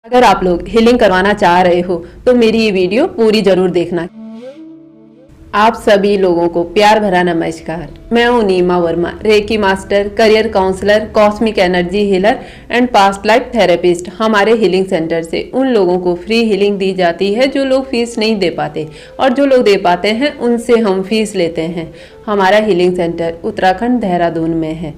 अगर आप लोग हीलिंग करवाना चाह रहे हो तो मेरी ये वीडियो पूरी जरूर देखना। आप सभी लोगों को प्यार भरा नमस्कार। मैं हूं Neema Verma, reiki master, career counsellor, cosmic energy healer and past life therapist. हमारे हीलिंग सेंटर से उन लोगों को फ्री हीलिंग दी जाती है जो लोग फीस नहीं दे पाते, और जो लोग दे पाते हैं उनसे हम फीस लेते हैं। हमारा हीलिंग सेंटर उत्तराखंड देहरादून में है।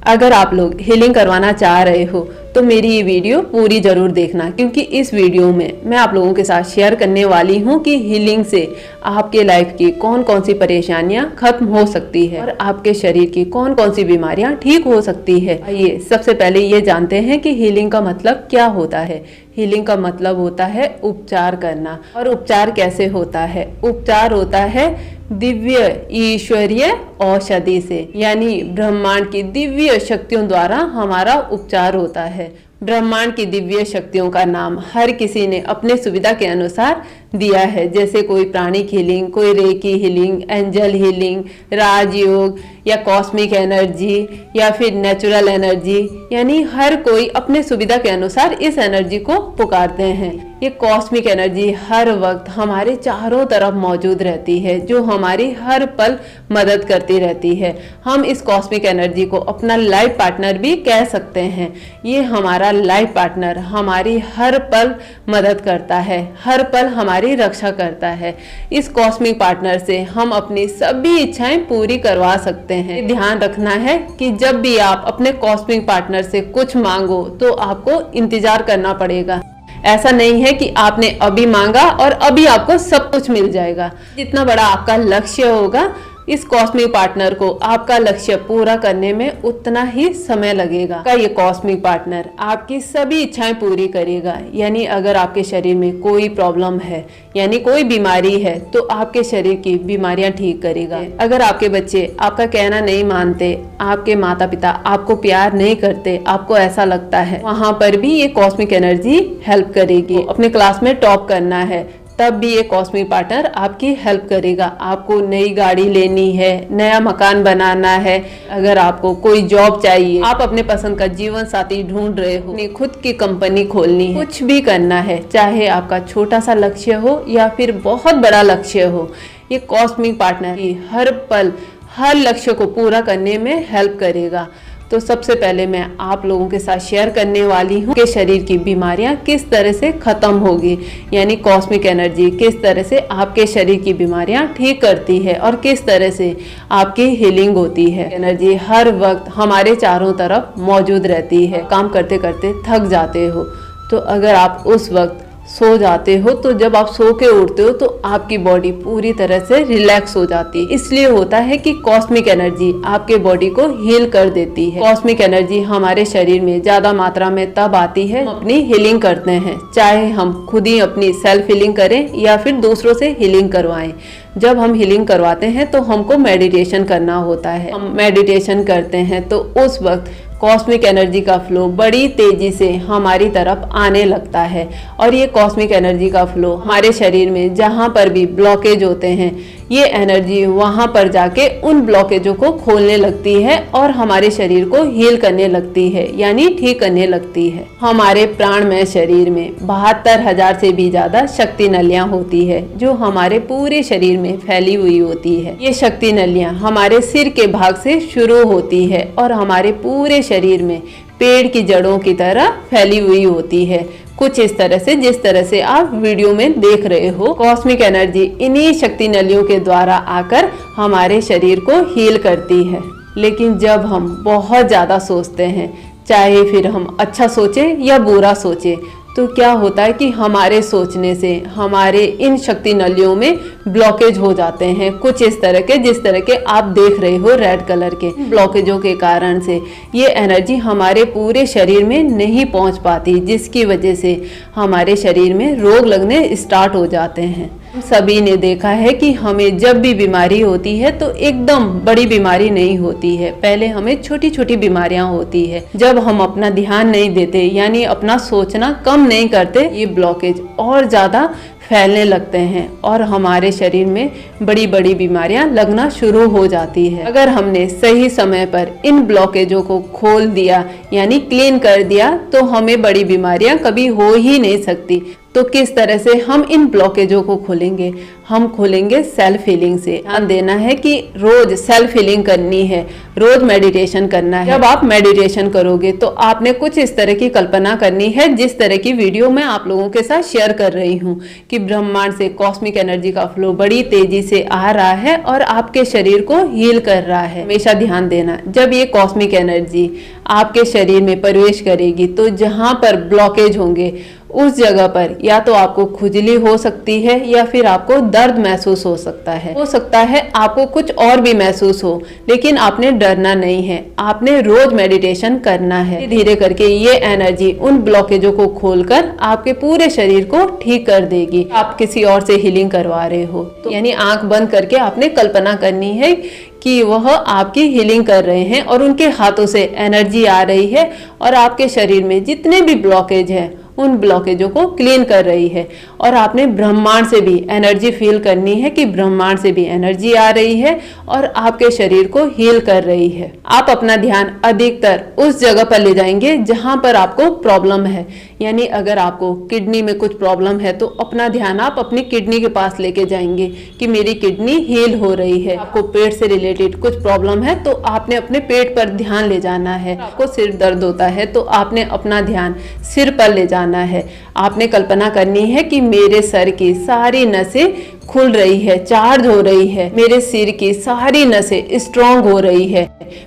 अगर आप लोग हीलिंग करवाना चाह रहे हो तो मेरी ये वीडियो पूरी जरूर देखना, क्योंकि इस वीडियो में मैं आप लोगों के साथ शेयर करने वाली हूँ कि हीलिंग से आपके लाइफ की कौन कौन सी परेशानियां खत्म हो सकती है और आपके शरीर की कौन कौन सी बीमारियां ठीक हो सकती है। आइए सबसे पहले ये जानते हैं कि हीलिंग का मतलब क्या होता है। हीलिंग का मतलब होता है उपचार करना। और उपचार कैसे होता है? उपचार होता है दिव्य ईश्वरीय औषधि से, यानी ब्रह्मांड की दिव्य शक्तियों द्वारा हमारा उपचार होता है। ब्रह्मांड की दिव्य शक्तियों का नाम हर किसी ने अपने सुविधा के अनुसार दिया है, जैसे कोई प्राणिक हीलिंग, कोई रेकी हीलिंग, एंजल हीलिंग, राजयोग या कॉस्मिक एनर्जी या फिर नेचुरल एनर्जी, यानी हर कोई अपने सुविधा के अनुसार इस एनर्जी को पुकारते हैं। ये कॉस्मिक एनर्जी हर वक्त हमारे चारों तरफ मौजूद रहती है, जो हमारी हर पल मदद करती रहती है। हम इस कॉस्मिक एनर्जी को अपना लाइफ पार्टनर भी कह सकते हैं। ये हमारा लाइफ पार्टनर हमारी हर पल मदद करता है, हर पल हमारी रक्षा करता है। इस कॉस्मिक पार्टनर से हम अपनी सभी इच्छाएं पूरी करवा सकते हैं। ध्यान रखना है कि जब भी आप अपने कॉस्मिक पार्टनर से कुछ मांगो तो आपको इंतजार करना पड़ेगा। ऐसा नहीं है कि आपने अभी मांगा और अभी आपको सब कुछ मिल जाएगा। जितना बड़ा आपका लक्ष्य होगा, इस कॉस्मिक पार्टनर को आपका लक्ष्य पूरा करने में उतना ही समय लगेगा। का ये कॉस्मिक पार्टनर आपकी सभी इच्छाएं पूरी करेगा। यानी अगर आपके शरीर में कोई प्रॉब्लम है, यानी कोई बीमारी है, तो आपके शरीर की बीमारियां ठीक करेगा। अगर आपके बच्चे आपका कहना नहीं मानते, आपके माता पिता आपको प्यार नहीं करते, आपको ऐसा लगता है, वहां पर भी ये कॉस्मिक एनर्जी हेल्प करेगी। अपने क्लास में टॉप करना है, तब भी ये कॉस्मिक पार्टनर आपकी हेल्प करेगा। आपको नई गाड़ी लेनी है, नया मकान बनाना है, अगर आपको कोई जॉब चाहिए, आप अपने पसंद का जीवन साथी ढूंढ रहे हो, अपनी खुद की कंपनी खोलनी है, कुछ भी करना है, चाहे आपका छोटा सा लक्ष्य हो या फिर बहुत बड़ा लक्ष्य हो, ये कॉस्मिक पार्टनर ही हर पल हर लक्ष्य को पूरा करने में हेल्प करेगा। तो सबसे पहले मैं आप लोगों के साथ शेयर करने वाली हूँ कि शरीर की बीमारियां किस तरह से खत्म होगी, यानी कॉस्मिक एनर्जी किस तरह से आपके शरीर की बीमारियां ठीक करती है और किस तरह से आपकी हीलिंग होती है। एनर्जी हर वक्त हमारे चारों तरफ मौजूद रहती है। काम करते करते थक जाते हो, तो अगर आप उस वक्त सो जाते हो, तो जब आप सो के उठते हो तो आपकी बॉडी पूरी तरह से रिलैक्स हो जाती है। इसलिए होता है कि कॉस्मिक एनर्जी आपके बॉडी को हील कर देती है। कॉस्मिक एनर्जी हमारे शरीर में ज्यादा मात्रा में तब आती है हम अपनी हीलिंग करते हैं, चाहे हम खुद ही अपनी सेल्फ हीलिंग करें या फिर दूसरों से हीलिंग करवाएं। जब हम हीलिंग करवाते हैं तो हमको मेडिटेशन करना होता है। हम मेडिटेशन करते हैं तो उस वक्त कॉस्मिक एनर्जी का फ्लो बड़ी तेजी से हमारी तरफ आने लगता है, और ये कॉस्मिक एनर्जी का फ्लो हमारे शरीर में जहाँ पर भी ब्लॉकेज होते हैं, ये एनर्जी वहाँ पर जाके उन ब्लॉकेजों को खोलने लगती है और हमारे शरीर को हील करने लगती है, यानी ठीक करने लगती है। हमारे प्राणमय शरीर में 72,000 से भी ज्यादा शक्ति नलियां होती है, जो हमारे पूरे शरीर में फैली हुई होती है। ये शक्ति नलियां हमारे सिर के भाग से शुरू होती है और हमारे पूरे शरीर में पेड़ की जड़ों की तरह फैली हुई होती है, कुछ इस तरह से जिस तरह से आप वीडियो में देख रहे हो। कॉस्मिक एनर्जी इन्हीं शक्ति नलियों के द्वारा आकर हमारे शरीर को हील करती है। लेकिन जब हम बहुत ज्यादा सोचते हैं, चाहे फिर हम अच्छा सोचे या बुरा सोचे, तो क्या होता है कि हमारे सोचने से हमारे इन शक्ति नलियों में ब्लॉकेज हो जाते हैं, कुछ इस तरह के जिस तरह के आप देख रहे हो रेड कलर के ब्लॉकेजों के कारण से ये एनर्जी हमारे पूरे शरीर में नहीं पहुंच पाती, जिसकी वजह से हमारे शरीर में रोग लगने स्टार्ट हो जाते हैं। सभी ने देखा है कि हमें जब भी बीमारी होती है तो एकदम बड़ी बीमारी नहीं होती है, पहले हमें छोटी छोटी बीमारियां होती है। जब हम अपना ध्यान नहीं देते, यानी अपना सोचना कम नहीं करते, ये ब्लॉकेज और ज्यादा फैलने लगते हैं और हमारे शरीर में बड़ी बड़ी बीमारियां लगना शुरू हो जाती है। अगर हमने सही समय पर इन ब्लॉकेजों को खोल दिया यानी क्लीन कर दिया तो हमें बड़ी बीमारियां कभी हो ही नहीं सकती। तो किस तरह से हम इन ब्लॉकेजों को खोलेंगे? हम खोलेंगे सेल्फ हीलिंग से। ध्यान देना है कि रोज सेल्फ हीलिंग करनी है, रोज मेडिटेशन करना है। जब आप मेडिटेशन करोगे तो आपने कुछ इस तरह की कल्पना करनी है जिस तरह की वीडियो मैं आप लोगों के साथ शेयर कर रही हूँ कि ब्रह्मांड से कॉस्मिक एनर्जी का फ्लो बड़ी तेजी से आ रहा है और आपके शरीर को हील कर रहा है। हमेशा ध्यान देना, जब ये कॉस्मिक एनर्जी आपके शरीर में प्रवेश करेगी तो जहां पर ब्लॉकेज होंगे उस जगह पर या तो आपको खुजली हो सकती है या फिर आपको दर्द महसूस हो सकता है आपको कुछ और भी महसूस हो, लेकिन आपने डरना नहीं है। आपने रोज मेडिटेशन करना है। धीरे करके ये एनर्जी उन ब्लॉकेजों को खोलकर आपके पूरे शरीर को ठीक कर देगी। आप किसी और से हीलिंग करवा रहे हो तो यानी आंख बंद करके आपने कल्पना करनी है कि वह आपकी हीलिंग कर रहे हैं और उनके हाथों से एनर्जी आ रही है और आपके शरीर में जितने भी ब्लॉकेज है उन ब्लॉकेजों को क्लीन कर रही है। और आपने ब्रह्मांड से भी एनर्जी फील करनी है कि ब्रह्मांड से भी एनर्जी आ रही है और आपके शरीर को हील कर रही है। आप अपना ध्यान अधिकतर उस जगह पर ले जाएंगे जहां पर आपको प्रॉब्लम है। यानी अगर आपको किडनी में कुछ प्रॉब्लम है तो अपना ध्यान आप अपनी किडनी के पास लेके जाएंगे कि मेरी किडनी हील हो रही है। आपको पेट से रिलेटेड कुछ प्रॉब्लम है तो आपने अपने पेट पर ध्यान ले जाना है। आपको सिर दर्द होता है तो आपने अपना ध्यान सिर पर ले जाना है। आपने कल्पना करनी है कि मेरे सर की सारी नसें खुल रही है, चार्ज हो रही है, मेरे सिर की सारी नसें स्ट्रांग हो रही है,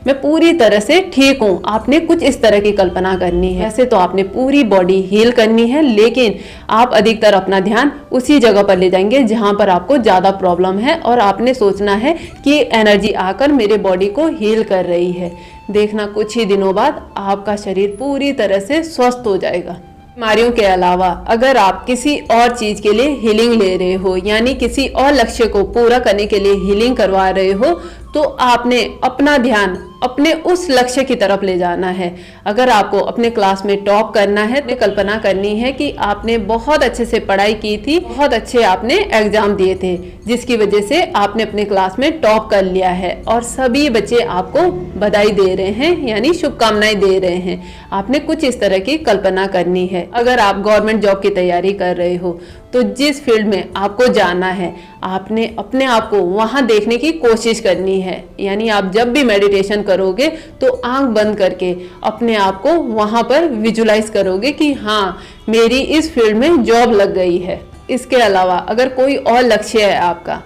मैं पूरी तरह से ठीक हूँ। आपने कुछ इस तरह की कल्पना करनी है। ऐसे तो आपने पूरी बॉडी हील करनी है, लेकिन आप अधिकतर अपना ध्यान उसी जगह पर ले जाएंगे जहां पर आपको ज्यादा प्रॉब्लम है और आपने सोचना है कि एनर्जी आकर मेरे बॉडी को हील कर रही है। देखना कुछ ही दिनों बाद आपका शरीर पूरी तरह से स्वस्थ हो जाएगा। बीमारियों के अलावा अगर आप किसी और चीज के लिए हीलिंग ले रहे हो यानी किसी और लक्ष्य को पूरा करने के लिए हीलिंग करवा रहे हो तो आपने अपना ध्यान अपने उस लक्ष्य की तरफ ले जाना है। अगर आपको अपने क्लास में टॉप करना है तो कल्पना करनी है कि आपने बहुत अच्छे से पढ़ाई की थी, बहुत अच्छे आपने एग्जाम दिए थे जिसकी वजह से आपने अपने क्लास में टॉप कर लिया है और सभी बच्चे आपको बधाई दे रहे हैं यानी शुभकामनाएं दे रहे हैं। आपने कुछ इस तरह की कल्पना करनी है। अगर आप गवर्नमेंट जॉब की तैयारी कर रहे हो तो जिस फील्ड में आपको जाना है आपने अपने आप को वहां देखने की कोशिश करनी है। यानी आप जब भी मेडिटेशन करोगे तो आंख बंद करके अपने आप को वहां पर विजुलाइज करोगे कि हाँ मेरी इस फील्ड में जॉब लग गई है। इसके अलावा अगर कोई और लक्ष्य है आपका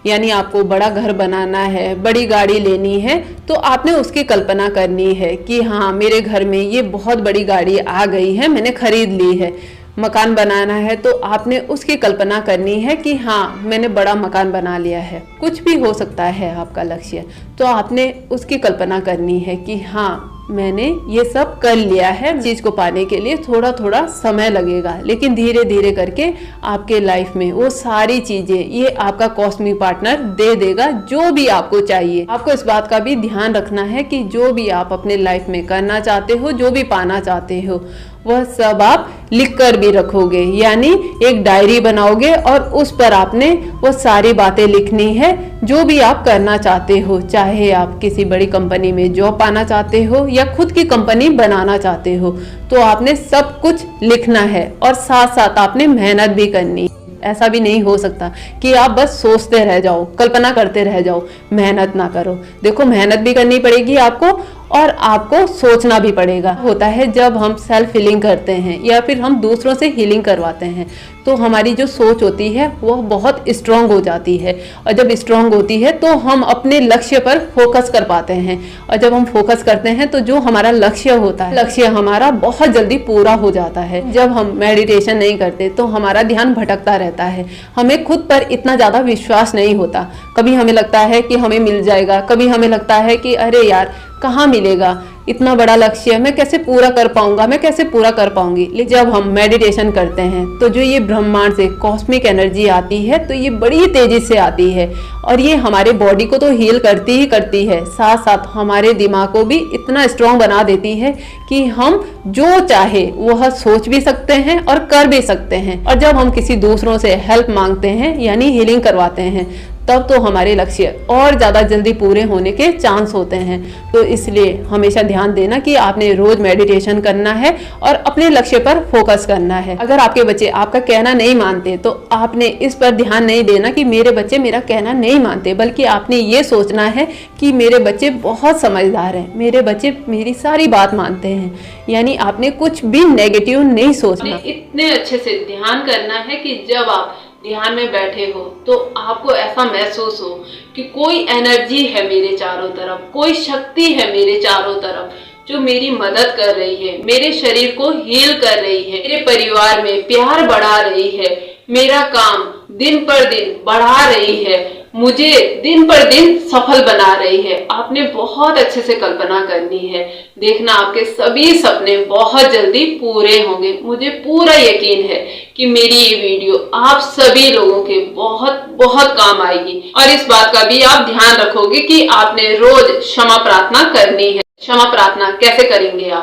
यानी आपको बड़ा घर बनाना है, बड़ी गाड़ी लेनी है तो आपने उसकी कल्पना करनी है कि हाँ मेरे घर में ये बहुत बड़ी गाड़ी आ गई है, मैंने खरीद ली है। मकान बनाना है तो आपने उसकी कल्पना करनी है कि हाँ मैंने बड़ा मकान बना लिया है। कुछ भी हो सकता है आपका लक्ष्य, तो आपने उसकी कल्पना करनी है कि हाँ मैंने ये सब कर लिया है। चीज को पाने के लिए थोड़ा थोड़ा समय लगेगा, लेकिन धीरे धीरे करके आपके लाइफ में वो सारी चीजें ये आपका कॉस्मिक पार्टनर दे देगा जो भी आपको चाहिए। आपको इस बात का भी ध्यान रखना है कि जो भी आप अपने लाइफ में करना चाहते हो, जो भी पाना चाहते हो, वह सब आप लिख कर भी रखोगे। यानी एक डायरी बनाओगे और उस पर आपने वो सारी बातें लिखनी है जो भी आप करना चाहते हो। चाहे आप किसी बड़ी कंपनी में जॉब पाना चाहते हो या खुद की कंपनी बनाना चाहते हो, तो आपने सब कुछ लिखना है और साथ साथ आपने मेहनत भी करनी। ऐसा भी नहीं हो सकता कि आप बस सोचते रह जाओ, कल्पना करते रह जाओ, मेहनत ना करो। देखो मेहनत भी करनी पड़ेगी आपको और आपको सोचना भी पड़ेगा। होता है जब हम सेल्फ हीलिंग करते हैं या फिर हम दूसरों से हीलिंग करवाते हैं तो हमारी जो सोच होती है वह बहुत स्ट्रांग हो जाती है और जब स्ट्रांग होती है तो हम अपने लक्ष्य पर फोकस कर पाते हैं और जब हम फोकस करते हैं तो जो हमारा लक्ष्य होता है, लक्ष्य हमारा बहुत जल्दी पूरा हो जाता है। जब हम मेडिटेशन नहीं करते तो हमारा ध्यान भटकता रहता है, हमें खुद पर इतना ज्यादा विश्वास नहीं होता। कभी हमें लगता है कि हमें मिल जाएगा, कभी हमें लगता है कि अरे यार कहाँ मिलेगा, इतना बड़ा लक्ष्य मैं कैसे पूरा कर पाऊंगा, मैं कैसे पूरा कर पाऊंगी। लेकिन जब हम मेडिटेशन करते हैं तो जो ये ब्रह्मांड से कॉस्मिक एनर्जी आती है तो ये बड़ी तेजी से आती है और ये हमारे बॉडी को तो हील करती ही करती है, साथ साथ हमारे दिमाग को भी इतना स्ट्रांग बना देती है कि हम जो चाहे वह सोच भी सकते हैं और कर भी सकते हैं। और जब हम किसी दूसरों से हेल्प मांगते हैं यानी हीलिंग करवाते हैं तब तो हमारे लक्ष्य और ज़्यादा जल्दी पूरे होने के चांस होते हैं। तो इसलिए हमेशा ध्यान देना कि आपने रोज मेडिटेशन करना है और अपने लक्ष्य पर फोकस करना है। अगर आपके बच्चे आपका कहना नहीं मानते तो आपने इस पर ध्यान नहीं देना कि मेरे बच्चे मेरा कहना नहीं मानते, बल्कि आपने ये सोचना है कि मेरे बच्चे बहुत समझदार हैं, मेरे बच्चे मेरी सारी बात मानते हैं। यानी आपने कुछ भी नेगेटिव नहीं सोचना। इतने अच्छे से ध्यान करना है कि जब आप ध्यान में बैठे हो तो आपको ऐसा महसूस हो कि कोई एनर्जी है मेरे चारों तरफ, कोई शक्ति है मेरे चारों तरफ जो मेरी मदद कर रही है, मेरे शरीर को हील कर रही है, मेरे परिवार में प्यार बढ़ा रही है, मेरा काम दिन पर दिन बढ़ा रही है, मुझे दिन पर दिन सफल बना रही है। आपने बहुत अच्छे से कल्पना करनी है। देखना आपके सभी सपने बहुत जल्दी पूरे होंगे। मुझे पूरा यकीन है कि मेरी ये वीडियो आप सभी लोगों के बहुत बहुत काम आएगी और इस बात का भी आप ध्यान रखोगे कि आपने रोज क्षमा प्रार्थना करनी है। क्षमा प्रार्थना कैसे करेंगे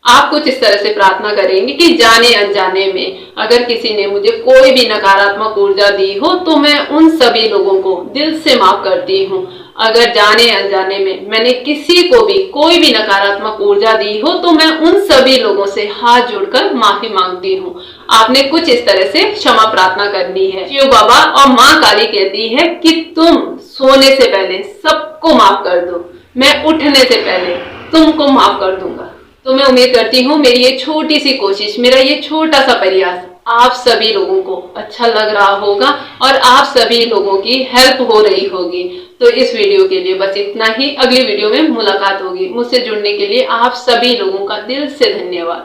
आप कुछ इस तरह से प्रार्थना करेंगे कि जाने अनजाने में अगर किसी ने मुझे कोई भी नकारात्मक ऊर्जा दी हो तो मैं उन सभी लोगों को दिल से माफ करती हूँ। अगर जाने अनजाने में मैंने किसी को भी कोई भी नकारात्मक ऊर्जा दी हो तो मैं उन सभी लोगों से हाथ जोड़कर माफी मांगती हूँ। आपने कुछ इस तरह से क्षमा प्रार्थना करनी है। शिव बाबा और माँ काली कहती है कि तुम सोने से पहले सबको माफ कर दो, मैं उठने से पहले तुमको माफ कर दूंगा। तो मैं उम्मीद करती हूँ मेरी ये छोटी सी कोशिश, मेरा ये छोटा सा प्रयास आप सभी लोगों को अच्छा लग रहा होगा और आप सभी लोगों की हेल्प हो रही होगी। तो इस वीडियो के लिए बस इतना ही। अगली वीडियो में मुलाकात होगी। मुझसे जुड़ने के लिए आप सभी लोगों का दिल से धन्यवाद।